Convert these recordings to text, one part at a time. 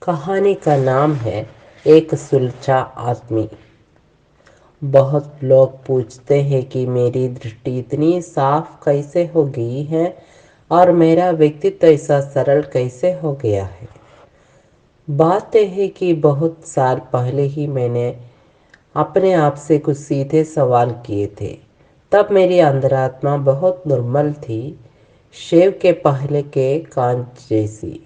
कहानी का नाम है एक सुलझा आदमी। बहुत लोग पूछते हैं कि मेरी दृष्टि इतनी साफ कैसे हो गई है और मेरा व्यक्तित्व ऐसा सरल कैसे हो गया है। बात यह है कि बहुत साल पहले ही मैंने अपने आप से कुछ सीधे सवाल किए थे। तब मेरी अंतरात्मा बहुत निर्मल थी, शेव के पहले के कांच जैसी।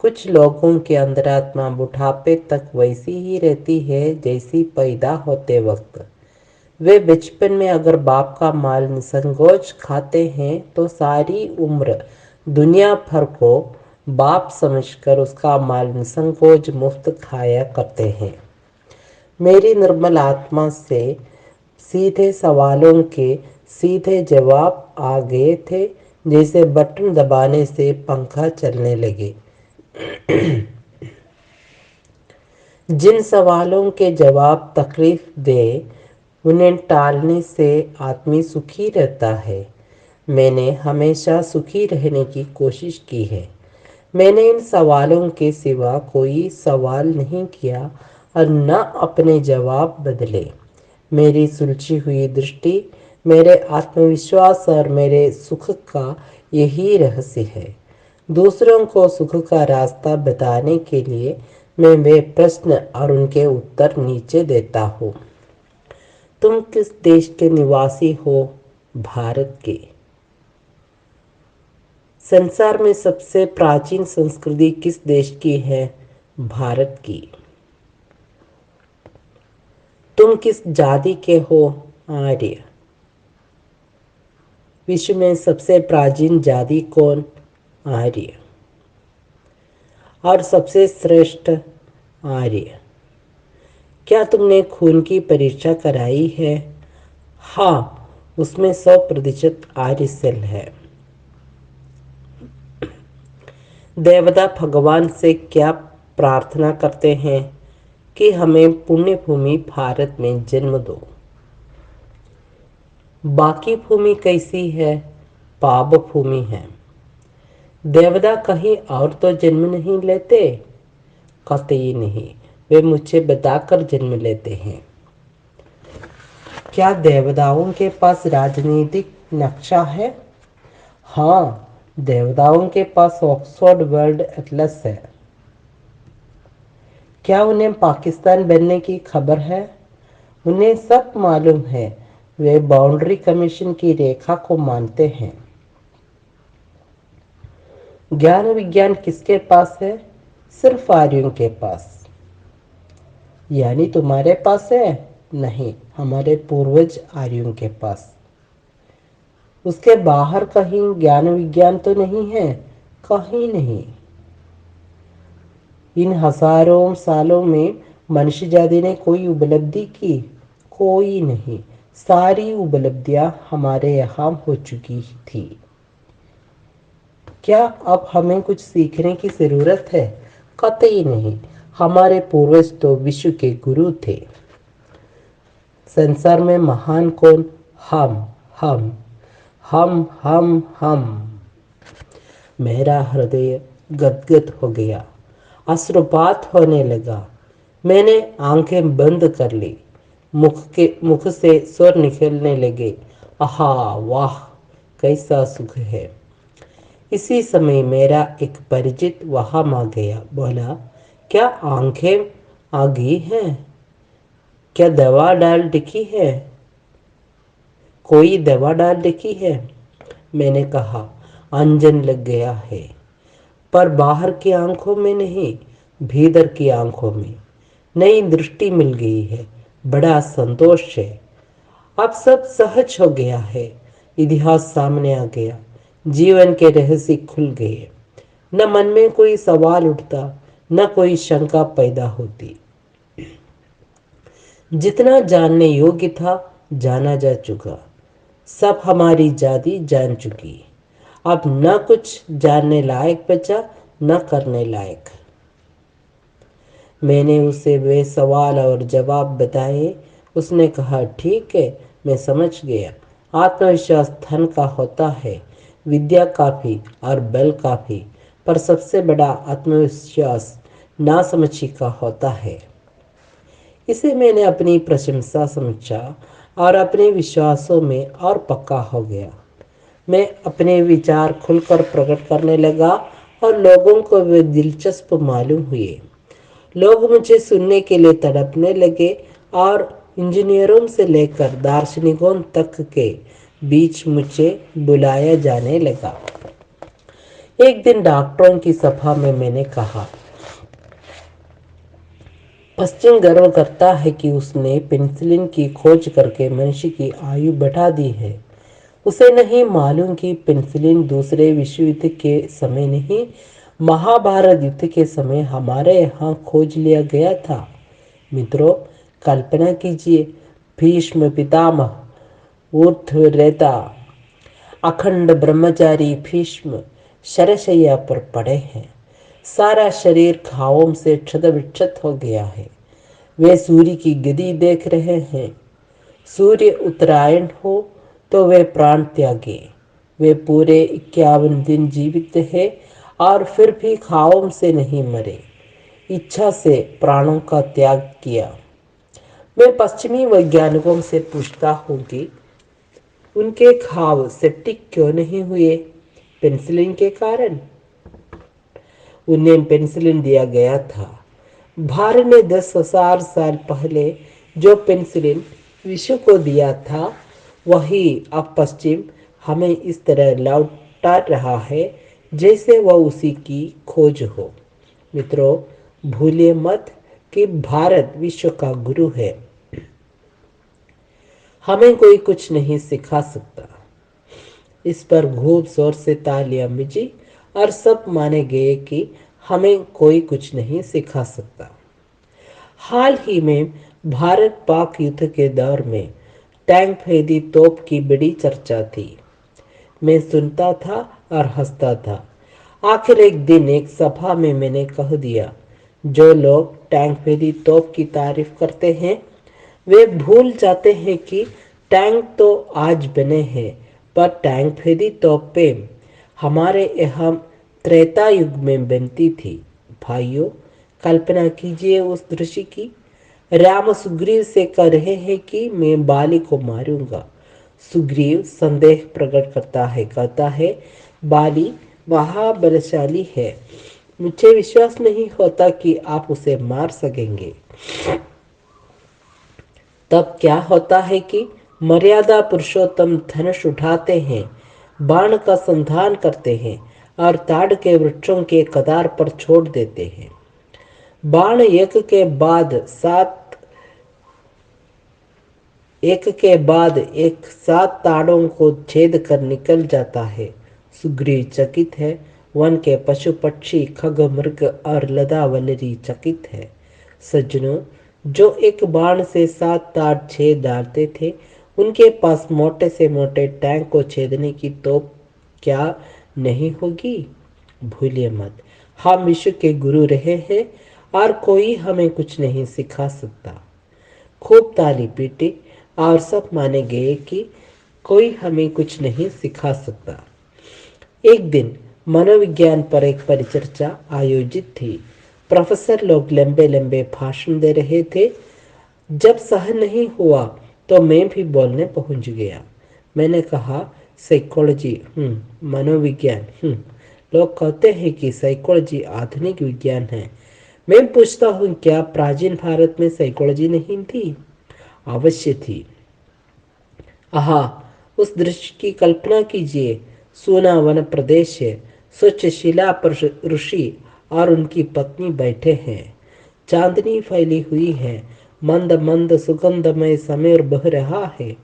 कुछ लोगों की अंतरात्मा बुढ़ापे तक वैसी ही रहती है जैसी पैदा होते वक्त। वे बचपन में अगर बाप का माल निसंकोच खाते हैं तो सारी उम्र दुनिया भर को बाप समझकर उसका माल निसंकोच मुफ्त खाया करते हैं। मेरी निर्मल आत्मा से सीधे सवालों के सीधे जवाब आ गए थे, जैसे बटन दबाने से पंखा चलने लगे। जिन सवालों के जवाब तकलीफ दे उन्हें टालने से आदमी सुखी रहता है। मैंने हमेशा सुखी रहने की कोशिश की है। मैंने इन सवालों के सिवा कोई सवाल नहीं किया और न अपने जवाब बदले। मेरी सुलझी हुई दृष्टि, मेरे आत्मविश्वास और मेरे सुख का यही रहस्य है। दूसरों को सुख का रास्ता बताने के लिए मैं वे प्रश्न और उनके उत्तर नीचे देता हूँ। तुम किस देश के निवासी हो? भारत के। संसार में सबसे प्राचीन संस्कृति किस देश की है? भारत की। तुम किस जाति के हो? आर्य। विश्व में सबसे प्राचीन जाति कौन? आर्य। और सबसे श्रेष्ठ? आर्य। क्या तुमने खून की परीक्षा कराई है? हाँ, उसमें 100% आर्य सेल है। देवता भगवान से क्या प्रार्थना करते हैं? कि हमें पुण्य भूमि भारत में जन्म दो। बाकी भूमि कैसी है? पाप भूमि है। देवता कहीं और तो जन्म नहीं लेते? कतई नहीं, वे मुझे बताकर जन्म लेते हैं। क्या देवताओं के पास राजनीतिक नक्शा है? हाँ, देवताओं के पास ऑक्सफोर्ड वर्ल्ड एटलस है। क्या उन्हें पाकिस्तान बनने की खबर है? उन्हें सब मालूम है। वे बाउंड्री कमीशन की रेखा को मानते हैं। ज्ञान विज्ञान किसके पास है? सिर्फ आर्यों के पास। यानी तुम्हारे पास है? नहीं, हमारे पूर्वज आर्यों के पास। उसके बाहर कहीं ज्ञान विज्ञान तो नहीं है? कहीं नहीं। इन हजारों सालों में मनुष्य जाति ने कोई उपलब्धि की? कोई नहीं। सारी उपलब्धियां हमारे यहाँ हो चुकी थी। क्या अब हमें कुछ सीखने की जरूरत है? कतई नहीं। हमारे पूर्वज तो विश्व के गुरु थे। संसार में महान कौन? हम हम हम हम हम। मेरा हृदय गदगद हो गया, अश्रुपात होने लगा। मैंने आंखें बंद कर ली। मुख से स्वर निकलने लगे। आहा, वाह, कैसा सुख है। इसी समय मेरा एक परिचित वहां आ गया। बोला, क्या आंखें आ गई हैं? क्या दवा डाल दिखी है? कोई दवा डाल दिखी है? मैंने कहा, अंजन लग गया है, पर बाहर की आंखों में नहीं, भीतर की आंखों में नई दृष्टि मिल गई है। बड़ा संतोष है। अब सब सहज हो गया है। इतिहास सामने आ गया। जीवन के रहस्य खुल गए। न मन में कोई सवाल उठता, न कोई शंका पैदा होती। जितना जानने योग्य था जाना जा चुका। सब हमारी जाति जान चुकी। अब न कुछ जानने लायक बचा, न करने लायक। मैंने उसे वे सवाल और जवाब बताए। उसने कहा, ठीक है, मैं समझ गया। आत्मविश्वास धन का होता है, विद्या काफी और बल काफी, पर सबसे बड़ा आत्मविश्वास नासमझी का होता है। इसे मैंने अपनी प्रशंसा समझा और अपने विश्वासों में और पक्का हो गया। मैं अपने विचार खुलकर प्रकट करने लगा और लोगों को वे दिलचस्प मालूम हुए। लोग मुझे सुनने के लिए तड़पने लगे और इंजीनियरों से लेकर दार्शनिकों तक के बीच मुझे बुलाया जाने लगा। एक दिन डॉक्टरों की सभा में मैंने कहा, पश्चिम गर्व करता है कि उसने पेनिसिलिन की खोज करके मनुष्य की आयु बढ़ा दी है। उसे नहीं मालूम कि पेनिसिलिन दूसरे विश्व युद्ध के समय नहीं, महाभारत युद्ध के समय हमारे यहाँ खोज लिया गया था। मित्रों, कल्पना कीजिए, भीष्म पितामह, ऊर्ध्वरेता, अखंड ब्रह्मचारी भीष्म शरशैया पर पड़े हैं। सारा शरीर घावों से क्षत विक्षत हो गया है। वे सूर्य की गति देख रहे हैं। सूर्य उत्तरायण हो तो वे प्राण त्यागे। वे पूरे 51 दिन जीवित है और फिर भी घावों से नहीं मरे, इच्छा से प्राणों का त्याग किया। मैं पश्चिमी वैज्ञानिकों से पूछता हूँ कि उनके घाव सेप्टिक क्यों नहीं हुए? पेनिसिलिन के कारण। उन्हें पेनिसिलिन दिया गया था। भारत ने 10,000 साल पहले जो पेनिसिलिन विश्व को दिया था, वही अब पश्चिम हमें इस तरह लौटा रहा है जैसे वह उसी की खोज हो। मित्रों, भूलिए मत कि भारत विश्व का गुरु है। हमें कोई कुछ नहीं सिखा सकता। इस पर खूब जोर से तालियां बजी और सब माने गए कि हमें कोई कुछ नहीं सिखा सकता। हाल ही में भारत पाक युद्ध के दौर में टैंक भेदी तोप की बड़ी चर्चा थी। मैं सुनता था और हंसता था। आखिर एक दिन एक सभा में मैंने कह दिया, जो लोग टैंक भेदी तोप की तारीफ करते हैं वे भूल जाते हैं कि टैंक तो आज बने हैं, पर टैंक भेदी तोपें हमारे यहाँ त्रेता युग में बनती थी। भाइयों, कल्पना कीजिए उस दृश्य की। राम सुग्रीव से कह रहे हैं कि मैं बाली को मारूंगा। सुग्रीव संदेह प्रकट करता है, कहता है, बाली महाबलशाली है, मुझे विश्वास नहीं होता कि आप उसे मार सकेंगे। तब क्या होता है कि मर्यादा पुरुषोत्तम धनुष उठाते हैं, बाण का संधान करते हैं और ताड़ के वृक्षों के कतार पर छोड़ देते हैं। बाण एक सात ताड़ों को छेद कर निकल जाता है। सुग्रीव चकित है, वन के पशु पक्षी खग मृग और लता वल्लरी चकित है। सज्जनों, जो एक बाण से 7 ताड़ छेद डालते थे, उनके पास मोटे से मोटे टैंक को छेदने की तोप क्या नहीं होगी? भूलिए मत, हम विश्व के गुरु रहे हैं और कोई हमें कुछ नहीं सिखा सकता। खूब ताली पीटी और सब माने गए कि कोई हमें कुछ नहीं सिखा सकता। एक दिन मनोविज्ञान पर एक परिचर्चा आयोजित थी। प्रोफेसर लोग लंबे लंबे भाषण दे रहे थे। जब सहन नहीं हुआ तो मैं भी बोलने पहुंच गया। मैंने कहा, साइकोलॉजी, मनोविज्ञान, लोग कहते हैं कि साइकोलॉजी आधुनिक विज्ञान है। मैं पूछता हूँ, क्या प्राचीन भारत में साइकोलॉजी नहीं थी? अवश्य थी। आहा, उस दृश्य की कल्पना कीजिए। सूना वन प्रदेश है, स्वच्छ शिला पर ऋषि और उनकी पत्नी बैठे हैं। चांदनी फैली हुई है, मंद मंद सुगंधमय समीर बह रहा है।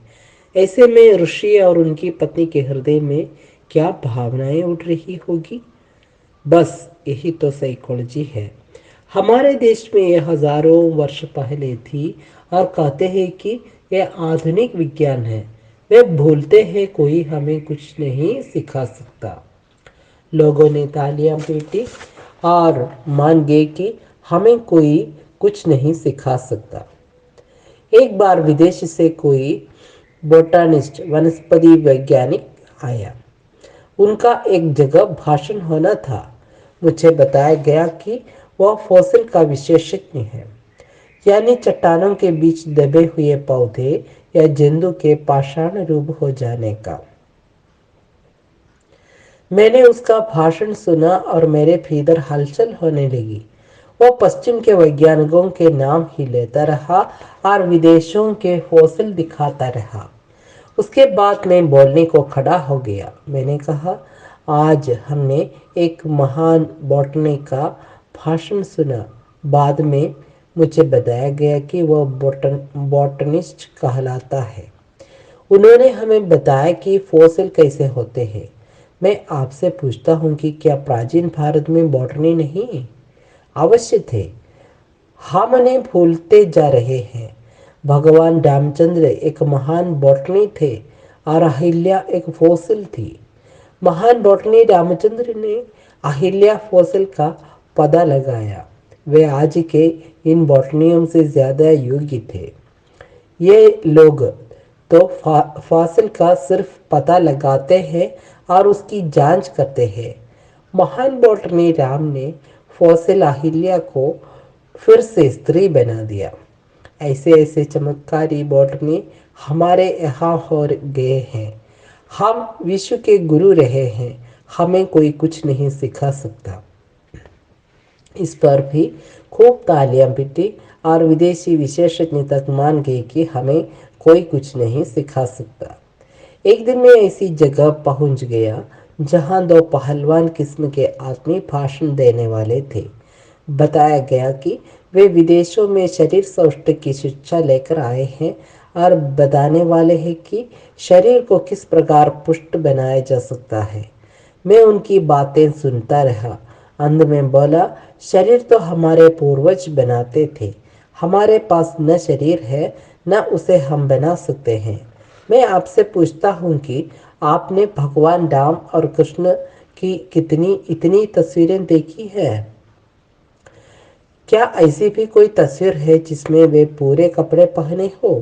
ऐसे में ऋषि और उनकी पत्नी के हृदय में क्या भावनाएं उठ रही होगी? बस यही तो साइकोलॉजी है। हमारे देश में यह हजारों वर्ष पहले थी और कहते हैं कि यह आधुनिक विज्ञान है। वे भूलते हैं कोई हमें कुछ नहीं सिखा सकता। लोगों ने तालियां पीटी और मान गए कि हमें कोई कुछ नहीं सिखा सकता। एक बार विदेश से कोई बोटानिस्ट, वनस्पति वैज्ञानिक आया। उनका एक जगह भाषण होना था। मुझे बताया गया कि वह फॉसिल का विशेषज्ञ है, यानी चट्टानों के बीच दबे हुए पौधे या जंतु के पाषाण रूप हो जाने का। मैंने उसका भाषण सुना और मेरे भीतर हलचल होने लगी। वो पश्चिम के वैज्ञानिकों के नाम ही लेता रहा और विदेशों के फॉसिल दिखाता रहा। उसके बाद मैं बोलने को खड़ा हो गया। मैंने कहा, आज हमने एक महान बॉटनी का भाषण सुना। बाद में मुझे बताया गया कि वह बॉटनिस्ट कहलाता है। उन्होंने हमें बताया कि फॉसिल कैसे होते हैं। मैं आपसे पूछता हूँ कि क्या प्राचीन भारत में बॉटनी नहीं अवश्य थे? हम उन्हें भूलते जा रहे हैं। भगवान रामचंद्र एक महान बॉटनी थे और अहिल्या एक फॉसिल थी। महान बॉटनी रामचंद्र ने अहिल्या फॉसिल का पता लगाया। वे आज के इन बॉटनियों से ज़्यादा योग्य थे। ये लोग तो फॉसिल का सिर्फ पता लगाते हैं और उसकी जांच करते हैं। महान बॉटनी राम ने फॉसिल अहिल्या को फिर से स्त्री बना दिया। ऐसे ऐसे चमत्कारी बॉटनी हमारे यहाँ हो गए हैं। हम विश्व के गुरु रहे हैं, हमें कोई कुछ नहीं सिखा सकता। इस पर भी खूब तालियां पिटी और विदेशी विशेषज्ञ तक मान गए कि हमें कोई कुछ नहीं सिखा सकता। एक दिन मैं ऐसी जगह पहुंच गया जहां दो पहलवान किस्म के आदमी भाषण देने वाले थे। बताया गया कि वे विदेशों में शरीर सौष्ठव की शिक्षा लेकर आए हैं और बताने वाले हैं कि शरीर को किस प्रकार पुष्ट बनाया जा सकता है। मैं उनकी बातें सुनता रहा। अंत में बोला, शरीर तो हमारे पूर्वज बनाते थे। हमारे पास न शरीर है न उसे हम बना सकते हैं। मैं आपसे पूछता हूँ कि आपने भगवान राम और कृष्ण की कितनी इतनी तस्वीरें देखी है? क्या ऐसी भी कोई तस्वीर है जिसमें वे पूरे कपड़े पहने हो?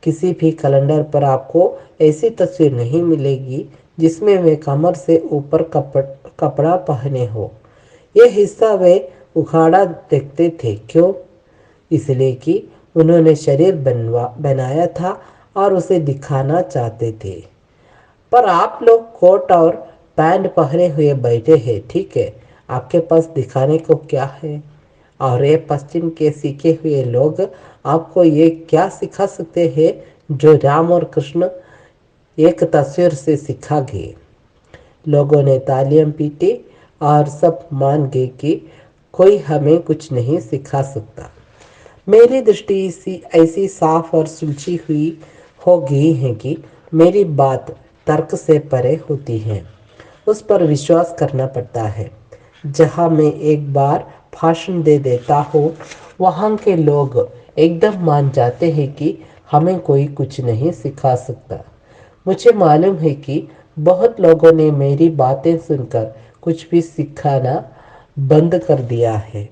किसी भी कैलेंडर पर आपको ऐसी तस्वीर नहीं मिलेगी जिसमें वे कमर से ऊपर कपड़ा पहने हो। यह हिस्सा वे उखाड़ा देखते थे। क्यों? इसलिए कि उन्होंने शरीर बनाया था और उसे दिखाना चाहते थे। पर आप लोग कोट और पैंट पहने हुए बैठे हैं, ठीक है? आपके पास दिखाने को क्या है? और ये पश्चिम के सीखे हुए लोग आपको ये क्या सिखा सकते हैं जो राम और कृष्ण एक तस्वीर से सिखा गए? लोगों ने तालियां पीटी और सब मान गए कि कोई हमें कुछ नहीं सिखा सकता। मेरी दृष्टि ऐसी साफ और सुलझी हुई हो गई है कि मेरी बात तर्क से परे होती है। उस पर विश्वास करना पड़ता है। जहाँ मैं एक बार भाषण दे देता हूँ, वहाँ के लोग एकदम मान जाते हैं कि हमें कोई कुछ नहीं सिखा सकता। मुझे मालूम है कि बहुत लोगों ने मेरी बातें सुनकर कुछ भी सिखाना बंद कर दिया है।